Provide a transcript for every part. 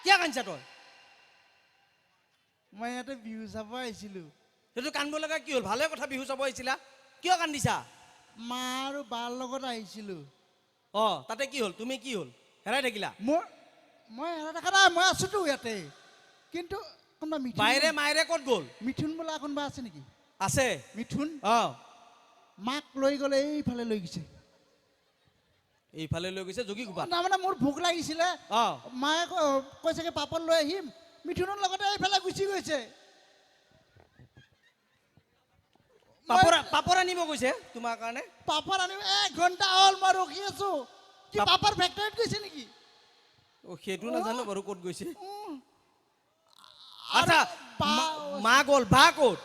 কিয় কান্দিছা তই? মই ইয়াতে বিহু চাব আহিছিলো। সেইটো কান্দিব লগা কি হ'ল? ভালে কথা, বিহু চাব আহিছিলা, কিয় কান্দিছা? মা আৰু বাৰ লগত আহিছিলো। তাতে কি হ'ল? তুমি কি হ'ল? হেৰাই থাকিলা? মই হেৰাই থকা নাই, মই আছোতো ইয়াতে। কিন্তু কোনোবা বাইৰে মায়েৰে ক'ত গ'ল? মিথুন বোলা কোনোবা আছে নেকি? আছে মিথুন। মাক লৈ গ'লে এইফালে লৈ গৈছে। এইফালে লৈ গৈছে যোগীঘোপাত? তাৰমানে মোৰ ভোক লাগিছিলে, মায়ে কৈছে কি পাপৰ লৈ আহিম, মিথুনৰ লগতে এইফালে গুচি গৈছে। পাপৰ আনিব গৈছে তোমাৰ কাৰণে? পাপৰ আনিব 1 ঘণ্টা হ'ল মই ৰখি আছো। কি পাপৰ ফেক্টৰীত গৈছে নেকি? সেইটো নাজানো বাৰু ক'ত গৈছে। আচ্ছা, মা গ'ল, বা ক'ত?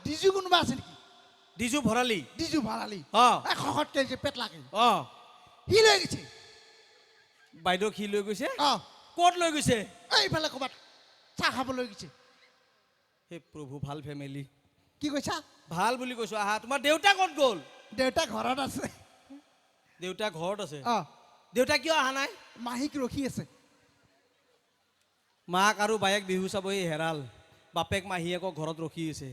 ডিজু কোনোবা আছে নেকি? ডিজু ভৰালি? ডিজু ভৰালি শকতকে যে পেটলাকে, সি লৈ গৈছে। বাইদেউ সি লৈ গৈছে? ক'ত লৈ গৈছে? এইফালে ক'ৰবাত চাহ খাব লৈ গৈছে। হে প্ৰভু, ভাল ফেমিলি। কি কৈছা? ভাল বুলি কৈছো। আহা, তোমাৰ দেউতা ক'ত গ'ল? দেউতা ঘৰত আছে। দেউতা ঘৰত আছে? দেউতা কিয় অহা নাই? মাহীক ৰখি আছে। মাক আৰু বায়েক বিহু চাবই হেৰাল, বাপেক মাহীয়েকক ঘৰত ৰখি আছে।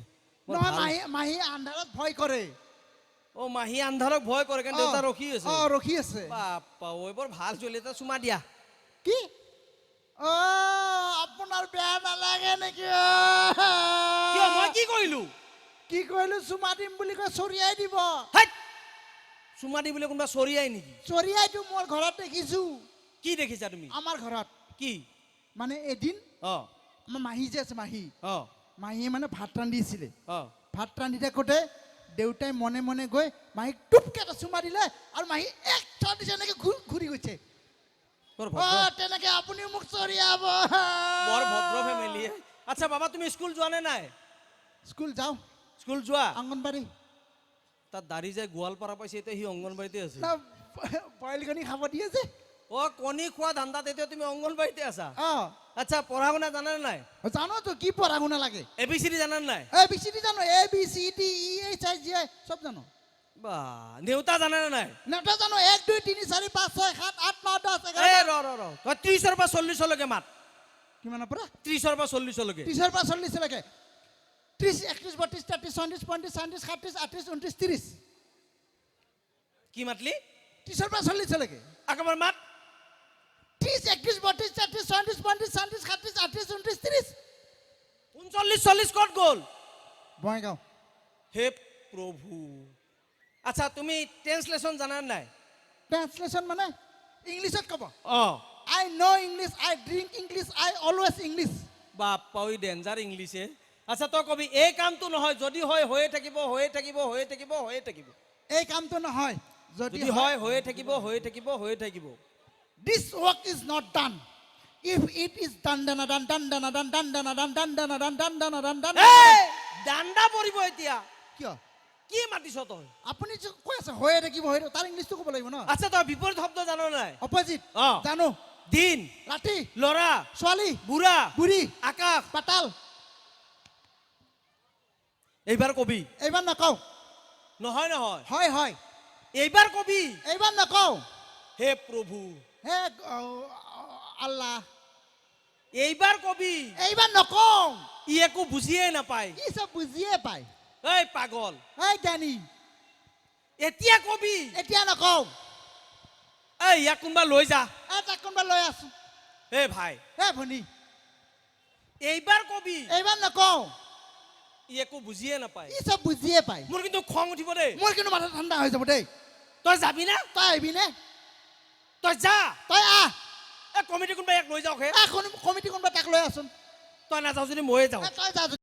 মাহী আন্ধাৰত ভয় কৰে। মাহী আন্ধাৰক ভয় কৰে কাৰণে দেউতা ৰখি আছে? ৰখি আছে। বাপ্পা ঐ, বৰ ভাল ছোৱালী এটা, চুমা দিয়া। কি? আপোনাৰ বেয়া নালাগে নেকি? কিয়, মই কি কৰিলো? কি কৰিলো? চুমা দিম বুলি কৈ চৰিয়াই দিব। চুমা দি বুলি কোনোবা চৰিয়াই নেকি? চৰিয়াইটো মোৰ ঘৰত দেখিছো। কি দেখিছা তুমি? আমাৰ ঘৰত কি? মানে এদিন আমাৰ মাহী যে আছে, মাহীয়ে মানে ভাত ৰান্ধিছিলে। ভাত ৰান্ধি থাকোঁতে দেউতাই মনে মনে গৈ মাহীক টুপকে এটা চুমা দিলে আৰু মাহী এক চৰ দিছে, এনেকে ঘূৰি গৈছে। তেনেকে আপুনিও মোক চৰিয়াব। বৰ ভদ্ৰ ফেমিলি। আচ্ছা বাবা, তুমি স্কুল যোৱা নে নাই? স্কুল যাওঁ। স্কুল যোৱা? অংগনবাড়ী। তাত দাড়ি যে গোৱালপাৰা পাইছে, এতিয়া সি অংগনবাড়ীতে আছে। বইল কণী খাব দিয়ে যে। কণী খোৱা ধান্দাত এতিয়া তুমি অংগনবাড়ীতে আছা? আচ্ছা, পঢ়া শুনা জানা নে নাই? জানো তো, কি পঢ়া শুনা লাগে? ABCD জানা নে নাই? ABCD জানো, ABCDEFGH চব জানো। বা, নেউতা জানা নে নাই? নেউতা জানো, 1 2 3 4 5 6 7 8 9 10 11। তই 30ৰ পৰা 40লৈকে মাত। কিমানৰ পৰা? 30ৰ পৰা 40লৈকে। 30ৰ পৰা 40লৈকে। 30 31 32 33 34 35 36 37 38 39 30। কি মাতলি? 30ৰ পৰা 40লৈকে। একেবাৰে মাত। 30 31 32 33 34 35 36 37 38 39 30। 39 40 ক'ত গ'ল? বঙাইগাঁও। হে প্ৰভু। আচ্ছা, তুমি ট্ৰেন্সলেশ্যন জানা নে নাই? ট্ৰেন্সলেশ্যন মানে ইংলিছত ক'ব। I know English, I drink English, I always English. বাপ্পা, ওই ডেঞ্জাৰ ইংলিছে। আচ্ছা, তই কবি এই কামটো নহয়, যদি হয় হৈয়ে থাকিব, হৈয়ে থাকিব, হৈয়ে থাকিব, হৈয়ে থাকিব। এই কামটো নহয়, যদি হয় হৈয়ে থাকিব, হৈয়ে থাকিব, হৈয়ে থাকিব। This work is not done. If it is done, done, done, done, done, done, done, done, done, done, done, done, done, done, done, done. ডাণ্ডা পৰিব এতিয়া। কিয়? কি মাতিছ তই? আপুনি যে কৈ আছে হৈয়ে থাকিব, হৈয়ে তাৰ ইংলিছটো ক'ব লাগিব ন। আচ্ছা, তই বিপৰীত শব্দ জানো নাই? অপজিট জানো। দিন, ৰাতি, ল'ৰা, ছোৱালী, বুঢ়া, বুঢ়ী, আকাশ, পাতাল। এইবাৰ কবি। এইবাৰ নকওঁ। নহয় নহয়, হয় হয়। এইবাৰ কবি। এইবাৰ নকওঁ। হে প্ৰভু, হে আল্লাহ। এইবাৰ কবি। এইবাৰ নকওঁ। ই একো বুজিয়ে নাপায়। ই চব বুজিয়ে পায়। এই পাগল। এই জ্ঞানী। এতিয়া কবি। এতিয়া নকওঁ। এই ইয়াক কোনোবা লৈ যা। তাক কোনোবা লৈ আছো। হে ভাই, হে ভনী। এইবাৰ কবি। এইবাৰ নকওঁ। ই একো বুজিয়ে নাপায়। ই চব বুজিয়ে পায়। মোৰ কিন্তু খং উঠিব দেই। মোৰ কিন্তু মাথা ঠাণ্ডা হৈ যাব দেই। তই যাবি না? তই আহিবি নে? তই যা। তই আহ। কমিটি কোনোবা ইয়াক লৈ যাওক হে। কমিটি কোনোবা তাক লৈ আছোন। তই নাযাওঁ যদি ময়ে যাওঁ। তই যা।